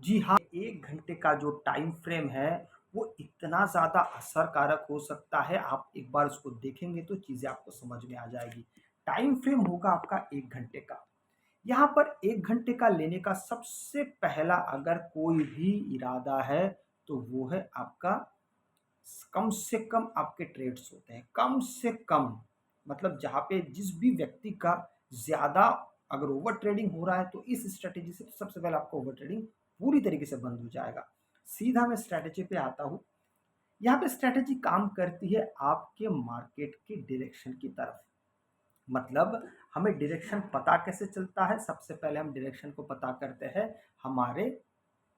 जी हाँ, 1 घंटे का जो टाइम फ्रेम है, वो इतना ज़्यादा असरकारक हो सकता है, आप एक बार उसको देखेंगे तो चीज़ें आपको समझ में आ जाएगी। टाइम फ्रेम होगा आपका 1 घंटे का। यहाँ पर 1 घंटे का लेने का सबसे पहला अगर कोई भी इरादा है, तो वो है आपका कम से कम आपके ट्रेड्स होते हैं, कम से कम। मतलब जहाँ पे जिस भी व्यक्ति का ज़्यादा अगर ओवर ट्रेडिंग हो रहा है, तो इस स्ट्रैटेजी से तो सबसे पहले आपका ओवर ट्रेडिंग पूरी तरीके से बंद हो जाएगा। सीधा मैं स्ट्रैटेजी पे आता हूँ। यहाँ पे स्ट्रैटेजी काम करती है आपके मार्केट के डायरेक्शन की तरफ। मतलब हमें डायरेक्शन पता कैसे चलता है? सबसे पहले हम डायरेक्शन को पता करते हैं हमारे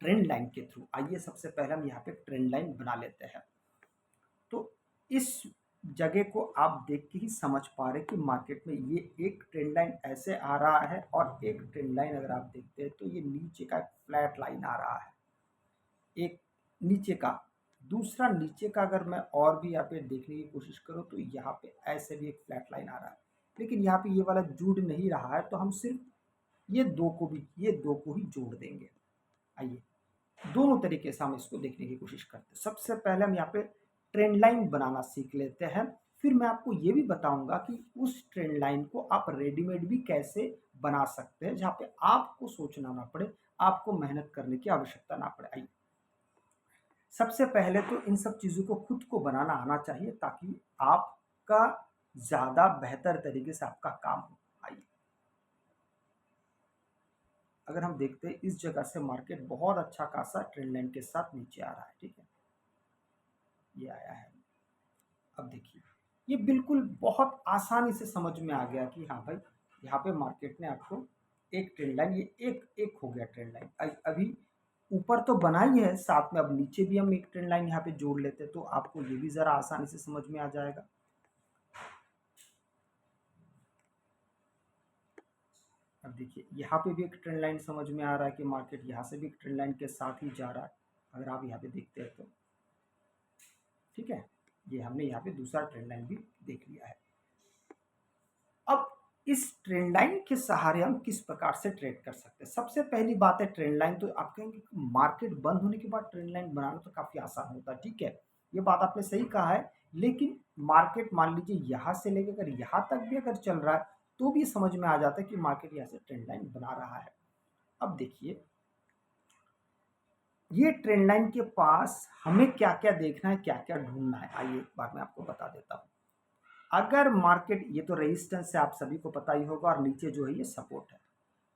ट्रेंड लाइन के थ्रू। आइए सबसे पहले हम यहाँ पे ट्रेंड लाइन बना लेते हैं। तो इस जगह को आप देख के ही समझ पा रहे कि मार्केट में ये एक ट्रेंड लाइन ऐसे आ रहा है और एक ट्रेंड लाइन अगर आप देखते हैं तो ये नीचे का फ्लैट लाइन आ रहा है, एक नीचे का। दूसरा नीचे का अगर मैं और भी यहाँ पे देखने की कोशिश करूँ तो यहाँ पे ऐसे भी एक फ्लैट लाइन आ रहा है, लेकिन यहाँ पे ये वाला जुड़ नहीं रहा है, तो हम सिर्फ ये दो को ही जोड़ देंगे। आइए दोनों तरीके से हम इसको देखने की कोशिश करते हैं। सबसे पहले हम यहाँ पे ट्रेंड लाइन बनाना सीख लेते हैं, फिर मैं आपको ये भी बताऊंगा कि उस ट्रेंड लाइन को आप रेडीमेड भी कैसे बना सकते हैं, जहाँ पे आपको सोचना ना पड़े, आपको मेहनत करने की आवश्यकता ना पड़े। आइए सबसे पहले तो इन सब चीज़ों को खुद को बनाना आना चाहिए, ताकि आपका ज़्यादा बेहतर तरीके से आपका काम हो। आइए अगर हम देखते हैं इस जगह से मार्केट बहुत अच्छा खासा ट्रेंड लाइन के साथ नीचे आ रहा है, ठीक है, ये आया है। अब देखिए ये बिल्कुल बहुत आसानी से समझ में आ गया कि हाँ भाई, यहाँ पे मार्केट ने आपको एक ट्रेंड लाइन, ये एक एक हो गया ट्रेंड लाइन। अभी ऊपर तो बना ही है, साथ में अब नीचे भी हम एक ट्रेंड लाइन यहाँ पे जोड़ लेते तो आपको ये भी ज़रा आसानी से समझ में आ जाएगा। अब देखिए यहाँ पे भी एक ट्रेंड लाइन समझ में आ रहा है कि मार्केट यहाँ से भी एक ट्रेंड लाइन के साथ ही जा रहा है, अगर आप यहाँ पे देखते हैं तो। ठीक है, ये हमने यहाँ पे दूसरा ट्रेंड लाइन भी देख लिया है। अब इस ट्रेंड लाइन के सहारे हम किस प्रकार से ट्रेड कर सकते हैं? सबसे पहली बात है ट्रेंड लाइन, तो आप कहेंगे मार्केट बंद होने के बाद ट्रेंड लाइन बनाना तो काफ़ी आसान होता है, ठीक है, ये बात आपने सही कहा है। लेकिन मार्केट मान लीजिए यहाँ से लेकर अगर यहाँ तक भी अगर चल रहा है, तो भी समझ में आ जाता है कि मार्केट यहाँ से ट्रेंड लाइन बना रहा है। अब देखिए ये ट्रेंड लाइन के पास हमें क्या क्या देखना है, क्या क्या ढूंढना है, आइए एक बार मैं आपको बता देता हूँ। अगर मार्केट, ये तो रेजिस्टेंस है, आप सभी को पता ही होगा, और नीचे जो है ये सपोर्ट है।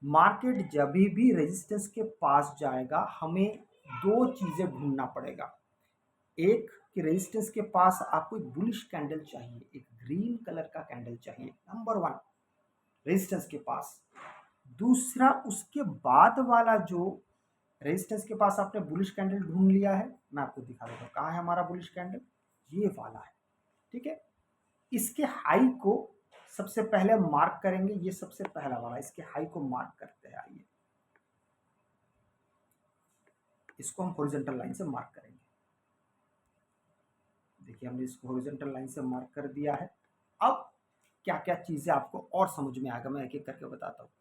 मार्केट जब भी रेजिस्टेंस के पास जाएगा, हमें दो चीजें ढूंढना पड़ेगा। एक कि रेजिस्टेंस के पास आपको एक बुलिश कैंडल चाहिए, एक ग्रीन कलर का कैंडल चाहिए, नंबर वन रेजिस्टेंस के पास। दूसरा उसके बाद वाला जो रेजिस्टेंस के पास आपने बुलिश कैंडल ढूंढ लिया है, मैं आपको दिखा देता हूँ कहाँ है हमारा बुलिश कैंडल, ये वाला है, ठीक है। इसके हाई को सबसे पहले मार्क करेंगे, ये सबसे पहला वाला, इसके हाई को मार्क करते हैं। आइए इसको हम हॉरिजॉन्टल लाइन से मार्क करेंगे। देखिए हमने इसको हॉरिजॉन्टल लाइन से मार्क कर दिया है। अब क्या क्या चीजें आपको और समझ में आएगा, मैं एक एक करके बताता हूँ।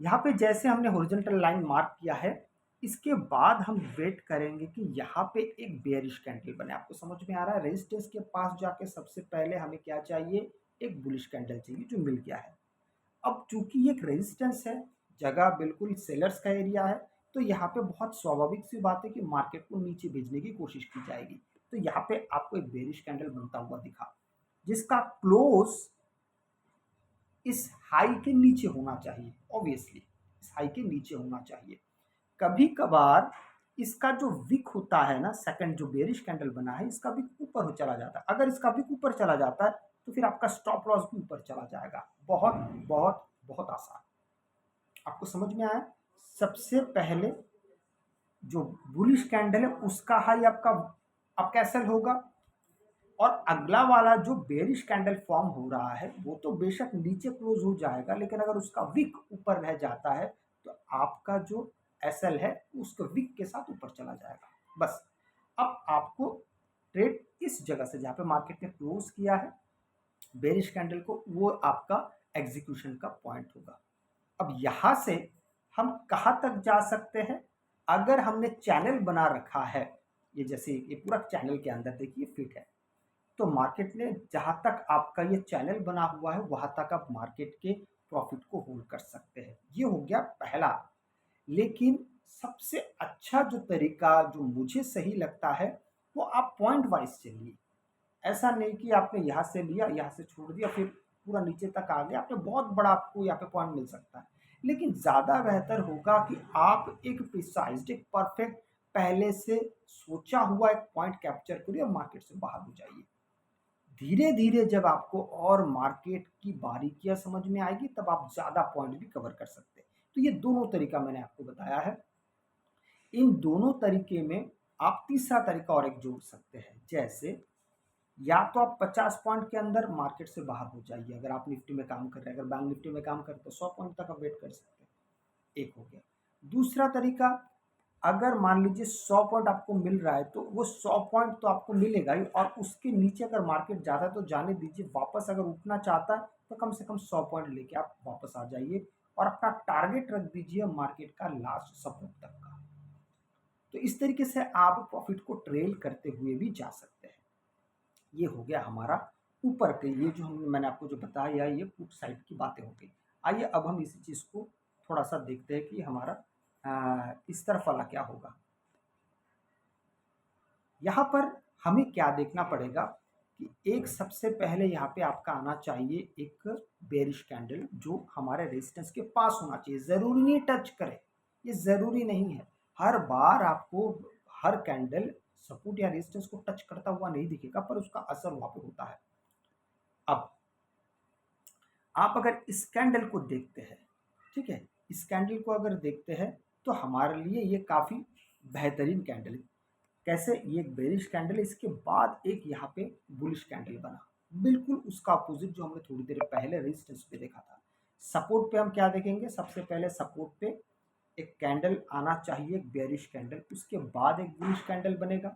यहाँ पे जैसे हमने हॉरिजॉन्टल लाइन मार्क किया है, इसके बाद हम वेट करेंगे कि यहाँ पे एक बेयरिश कैंडल बने। आपको समझ में आ रहा है, रेजिस्टेंस के पास जाके सबसे पहले हमें क्या चाहिए, एक बुलिश कैंडल चाहिए, जो मिल गया है। अब चूंकि ये एक रेजिस्टेंस है, जगह बिल्कुल सेलर्स का एरिया है, तो यहाँ पे बहुत स्वाभाविक सी बात है कि मार्केट को नीचे भेजने की कोशिश की जाएगी। तो यहाँ पे आपको एक बेरिश कैंडल बनता हुआ दिखा, जिसका क्लोज इस हाई के नीचे होना चाहिए, ऑब्वियसली इस हाई के नीचे होना चाहिए। कभी कभार इसका जो विक होता है ना, सेकंड जो बेरिश कैंडल बना है, इसका विक ऊपर हो चला जाता है। अगर इसका विक ऊपर चला जाता है, तो फिर आपका स्टॉप लॉस भी ऊपर चला जाएगा। बहुत बहुत बहुत आसान, आपको समझ में आया। सबसे पहले जो बुलिश कैंडल है उसका हाई आपका एसएल होगा, और अगला वाला जो बेरिश कैंडल फॉर्म हो रहा है, वो तो बेशक नीचे क्लोज हो जाएगा, लेकिन अगर उसका विक ऊपर रह जाता है, तो आपका जो एसएल है उसके विक के साथ ऊपर चला जाएगा। बस अब आपको ट्रेड इस जगह से, जहाँ पे मार्केट ने क्लोज किया है बेरिश कैंडल को, वो आपका एग्जीक्यूशन का पॉइंट होगा। अब यहां से हम कहां तक जा सकते हैं, अगर हमने चैनल बना रखा है, ये जैसे ये पूरा चैनल के अंदर देखिए फिट है, तो मार्केट ने जहाँ तक आपका ये चैनल बना हुआ है वहाँ तक आप मार्केट के प्रॉफिट को होल्ड कर सकते हैं। ये हो गया पहला। लेकिन सबसे अच्छा जो तरीका जो मुझे सही लगता है वो आप पॉइंट वाइज चलिए। ऐसा नहीं कि आपने यहाँ से लिया, यहाँ से छोड़ दिया, फिर पूरा नीचे तक आ गया, आपने बहुत बड़ा आपको यहाँ पे पॉइंट मिल सकता है। लेकिन ज़्यादा बेहतर होगा कि आप एक प्रिसाइज्ड, एक परफेक्ट, पहले से सोचा हुआ एक पॉइंट कैप्चर करिए और मार्केट से बाहर हो जाइए। धीरे धीरे जब आपको और मार्केट की बारीकियां समझ में आएगी तब आप ज़्यादा पॉइंट भी कवर कर सकते हैं। तो ये दोनों तरीका मैंने आपको बताया है। इन दोनों तरीके में आप तीसरा तरीका और एक जोड़ सकते हैं, जैसे या तो आप 50 पॉइंट के अंदर मार्केट से बाहर हो जाइए। अगर आप निफ्टी में काम कर रहे हैं, अगर बैंक निफ्टी में काम करते हैं तो 100 पॉइंट तक आप वेट कर सकते हैं। एक हो गया। दूसरा तरीका, अगर मान लीजिए 100 पॉइंट आपको मिल रहा है तो वो 100 पॉइंट तो आपको मिलेगा ही, और उसके नीचे अगर मार्केट जाता है तो जाने दीजिए। वापस अगर उठना चाहता है तो कम से कम 100 पॉइंट लेके आप वापस आ जाइए और अपना टारगेट रख दीजिए मार्केट का लास्ट सपोर्ट तक का। तो इस तरीके से आप प्रॉफिट को ट्रेल करते हुए भी जा सकते हैं। ये हो गया हमारा ऊपर के, ये जो हम मैंने आपको जो बताया ये पुट साइड की बातें हो गई। आइए अब हम इसी चीज़ को थोड़ा सा देखते हैं कि हमारा इस तरफ वाला क्या होगा। यहाँ पर हमें क्या देखना पड़ेगा कि एक सबसे पहले यहाँ पे आपका आना चाहिए एक बेरिश कैंडल जो हमारे रेजिस्टेंस के पास होना चाहिए। ज़रूरी नहीं टच करे, ये ज़रूरी नहीं है। हर बार आपको हर कैंडल सपोर्ट या रेजिस्टेंस को टच करता हुआ नहीं दिखेगा, पर उसका असर वहाँ पे होता है। अब आप अगर इस कैंडल को देखते हैं, ठीक है, इस कैंडल को अगर देखते हैं तो हमारे लिए ये काफ़ी बेहतरीन कैंडल है। कैसे? ये एक बेरिश कैंडल है, इसके बाद एक यहाँ पे बुलिश कैंडल बना, बिल्कुल उसका अपोजिट जो हमने थोड़ी देर पहले रेजिस्टेंस पे देखा था। सपोर्ट पे हम क्या देखेंगे? सबसे पहले सपोर्ट पे एक कैंडल आना चाहिए, एक बेरिश कैंडल, उसके बाद एक बुलिश कैंडल बनेगा,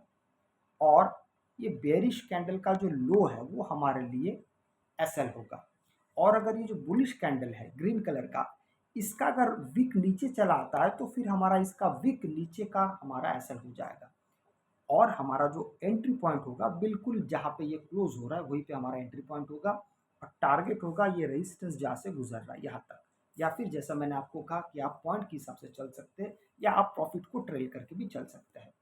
और ये बेरिश कैंडल का जो लो है वो हमारे लिए एसएल होगा। और अगर ये जो बुलिश कैंडल है ग्रीन कलर का, इसका अगर विक नीचे चला आता है तो फिर हमारा इसका विक नीचे का हमारा एसएल हो जाएगा, और हमारा जो एंट्री पॉइंट होगा बिल्कुल जहाँ पे ये क्लोज हो रहा है वहीं पे हमारा एंट्री पॉइंट होगा, और टारगेट होगा ये रेजिस्टेंस जहाँ से गुजर रहा है यहाँ तक। या फिर जैसा मैंने आपको कहा कि आप पॉइंट के हिसाब से चल सकते हैं या आप प्रॉफिट को ट्रेल करके भी चल सकते हैं।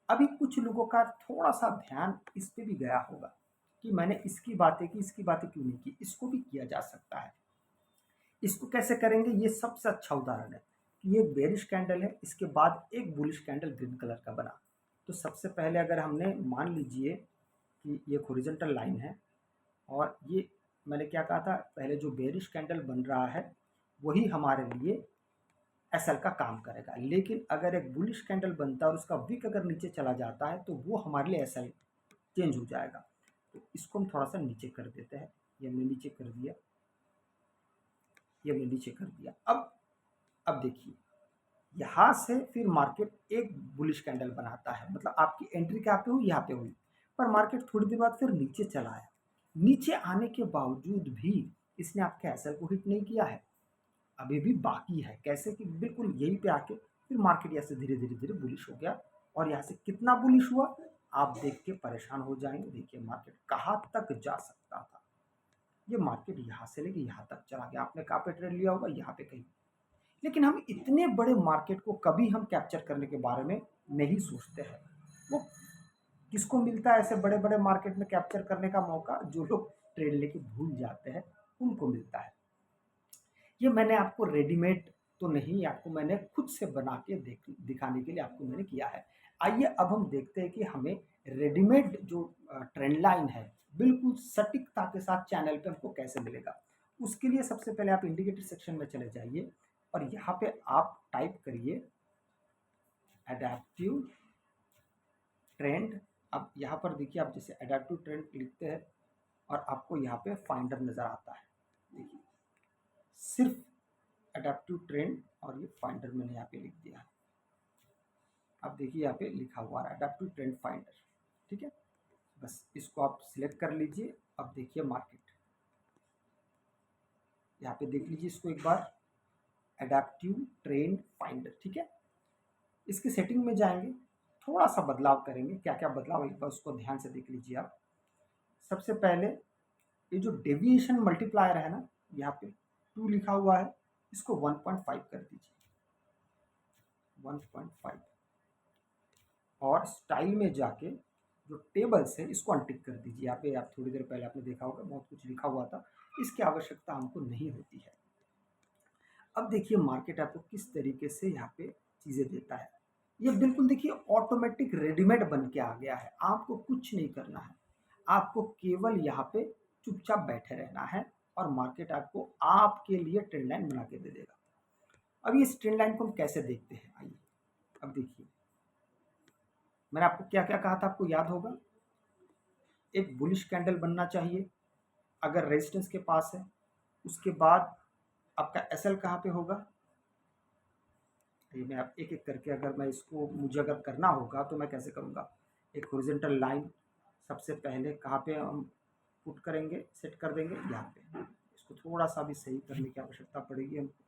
अभी कुछ लोगों का थोड़ा सा ध्यान इस पे भी गया होगा कि मैंने इसकी बातें की, इसकी बातें क्यों नहीं की। इसको भी किया जा सकता है। इसको कैसे करेंगे? ये सबसे अच्छा उदाहरण है कि ये बेरिश कैंडल है, इसके बाद एक बुलिश कैंडल ग्रीन कलर का बना। तो सबसे पहले अगर हमने मान लीजिए कि ये हॉरिजॉन्टल लाइन है, और ये मैंने क्या कहा था पहले, जो बेरिश कैंडल बन रहा है वही हमारे लिए एसएल का काम करेगा। लेकिन अगर एक बुलिश कैंडल बनता है और उसका विक अगर नीचे चला जाता है तो वो हमारे लिए एसएल चेंज हो जाएगा। तो इसको हम थोड़ा सा नीचे कर देते हैं। ये हमने नीचे कर दिया, ये हमने नीचे कर दिया। अब देखिए, यहाँ से फिर मार्केट एक बुलिश कैंडल बनाता है, मतलब आपकी एंट्री कहाँ पे हुई? यहाँ पे हुई, पर मार्केट थोड़ी देर बाद फिर नीचे चला आया। नीचे आने के बावजूद भी इसने आपके एसएल को हिट नहीं किया है, अभी भी बाकी है। कैसे? कि बिल्कुल यहीं पे आके फिर मार्केट यहाँ से धीरे धीरे धीरे बुलिश हो गया, और यहाँ से कितना बुलिश हुआ आप देख के परेशान हो जाएंगे। देखिए मार्केट कहाँ तक जा सकता था। ये मार्केट यहाँ से लेके यहाँ तक चला गया। आपने कहाँ पे ट्रेड लिया होगा? यहाँ पे कहीं। लेकिन हम इतने बड़े मार्केट को कभी हम कैप्चर करने के बारे में नहीं सोचते हैं। वो किसको मिलता है ऐसे बड़े बड़े मार्केट में कैप्चर करने का मौका? जो लोग ट्रेड लेके भूल जाते हैं उनको मिलता है। ये मैंने आपको रेडीमेड तो नहीं, आपको मैंने खुद से बना के दिखाने के लिए आपको मैंने किया है। आइए अब हम देखते हैं कि हमें रेडीमेड जो ट्रेंड लाइन है बिल्कुल सटीकता के साथ चैनल पे हमको कैसे मिलेगा। उसके लिए सबसे पहले आप इंडिकेटर सेक्शन में चले जाइए और यहाँ पे आप टाइप करिए एडेप्टिव ट्रेंड। अब यहाँ पर देखिए, आप जैसे एडेप्टिव ट्रेंड लिखते हैं और आपको यहाँ पे फाइंडर नज़र आता है। देखिए सिर्फ एडेप्टिव ट्रेंड, और ये फाइंडर मैंने यहाँ पे लिख दिया है। अब देखिए यहाँ पे लिखा हुआ है एडेप्टिव ट्रेंड फाइंडर, ठीक है। बस इसको आप सिलेक्ट कर लीजिए। अब देखिए मार्केट, यहाँ पे देख लीजिए इसको एक बार, एडेप्टिव ट्रेंड फाइंडर, ठीक है। इसकी सेटिंग में जाएंगे, थोड़ा सा बदलाव करेंगे। क्या क्या बदलाव एक बार उसको ध्यान से देख लीजिए आप। सबसे पहले ये जो डेविएशन मल्टीप्लायर है ना, यहाँ पे 2 लिखा हुआ है, इसको 1.5 कर दीजिए, 1.5। और स्टाइल में जाके जो टेबल्स है इसको अनटिक कर दीजिए। यहाँ पे आप थोड़ी देर पहले आपने देखा होगा बहुत कुछ लिखा हुआ था, इसकी आवश्यकता हमको नहीं होती है। अब देखिए मार्केट आपको किस तरीके से यहाँ पे चीज़ें देता है। ये बिल्कुल देखिए ऑटोमेटिक रेडीमेड बन के आ गया है, आपको कुछ नहीं करना है। आपको केवल यहाँ पे चुपचाप बैठे रहना है और मार्केट आपको आपके लिए ट्रेंड लाइन बना के दे देगा। अब इस ट्रेंड लाइन को हम कैसे देखते हैं, आइए अब देखिए। मैंने आपको क्या क्या कहा था, आपको याद होगा। एक बुलिश कैंडल बनना चाहिए अगर रेजिस्टेंस के पास है। उसके बाद आपका एसएल कहाँ पे होगा, ये मैं आप एक एक करके, अगर मैं इसको मुझे अगर करना होगा तो मैं कैसे करूँगा। एक हॉरिजॉन्टल लाइन सबसे पहले कहाँ पे हम पुट करेंगे, सेट कर देंगे यहाँ पे। इसको थोड़ा सा भी सही करने की आवश्यकता पड़ेगी हमको।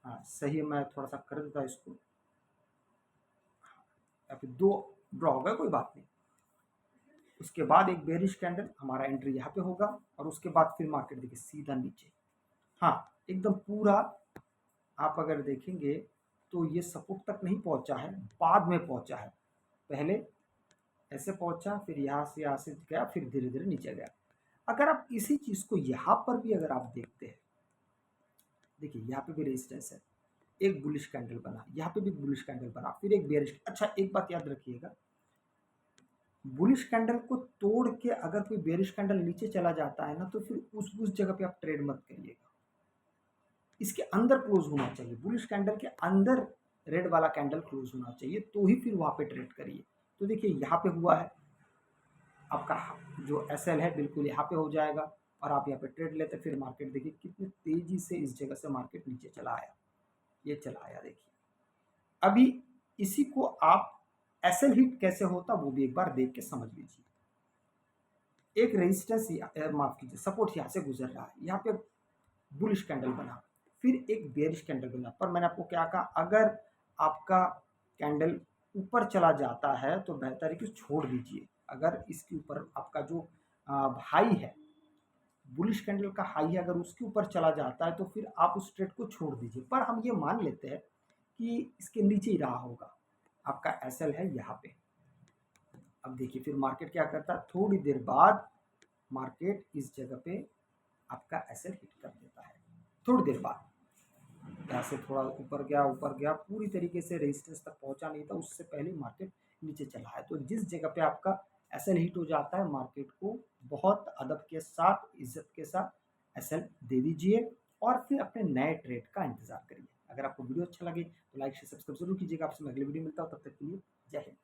हाँ सही, मैं थोड़ा सा कर देता इसको। यहाँ पे 2 ड्रॉ हो गया, कोई बात नहीं। उसके बाद एक बेरिश कैंडल, हमारा एंट्री यहाँ पे होगा और उसके बाद फिर मार्केट देखिए सीधा नीचे। हाँ एकदम पूरा आप अगर देखेंगे तो ये सपोर्ट तक नहीं पहुंचा है, बाद में पहुंचा है। पहले ऐसे पहुंचा, फिर यहाँ से गया, फिर धीरे धीरे नीचे गया। अगर आप इसी चीज़ को यहाँ पर भी अगर आप देखते हैं, देखिए यहाँ पे भी रेजिस्टेंस है, एक बुलिश कैंडल बना, यहाँ पे भी बुलिश कैंडल बना, फिर एक बेरिश। अच्छा एक बात याद रखिएगा, बुलिश कैंडल को तोड़ के अगर कोई बेरिश कैंडल नीचे चला जाता है ना, तो फिर उस जगह पे आप ट्रेड मत करिएगा। इसके अंदर क्लोज होना चाहिए, बुलिश कैंडल के अंदर रेड वाला कैंडल क्लोज होना चाहिए, तो ही फिर वहां पे ट्रेड करिए। तो देखिए यहाँ पे हुआ है, आपका जो एसएल है बिल्कुल यहाँ पे हो जाएगा और आप यहाँ पे ट्रेड लेते, फिर मार्केट देखिए कितनी तेजी से इस जगह से मार्केट नीचे चला आया, ये चला आया देखिए। अभी इसी को आप एसएल हिट कैसे होता वो भी एक बार देख के समझ लीजिए। एक रेजिस्टेंस, माफ कीजिए, सपोर्ट यहाँ से गुजर रहा है, यहाँ पे बुलिश कैंडल बना, फिर एक बेरिश कैंडल बना। पर मैंने आपको क्या कहा, अगर आपका कैंडल ऊपर चला जाता है तो बेहतर है कि छोड़ दीजिए। अगर इसके ऊपर आपका जो हाई है, बुलिश कैंडल का हाई है, अगर उसके ऊपर चला जाता है तो फिर आप उस ट्रेड को छोड़ दीजिए। पर हम ये मान लेते हैं कि इसके नीचे ही रहा होगा, आपका एसएल है यहाँ पे। अब देखिए फिर मार्केट क्या करता है, थोड़ी देर बाद मार्केट इस जगह पे आपका एसएल हिट कर देता है। थोड़ी देर बाद यहाँ से थोड़ा ऊपर गया, पूरी तरीके से रेजिस्टेंस तक पहुंचा नहीं था, उससे पहले मार्केट नीचे चला है। तो जिस जगह पे आपका एसएल हिट हो जाता है, मार्केट को बहुत अदब के साथ, इज्जत के साथ एसएल दे दीजिए और फिर अपने नए ट्रेड का इंतजार करिए। अगर आपको वीडियो अच्छा लगे तो लाइक शेयर सब्सक्राइब जरूर कीजिएगा। आपसे मैं अगले वीडियो मिलता हूँ, तब तक के लिए जय हिंद।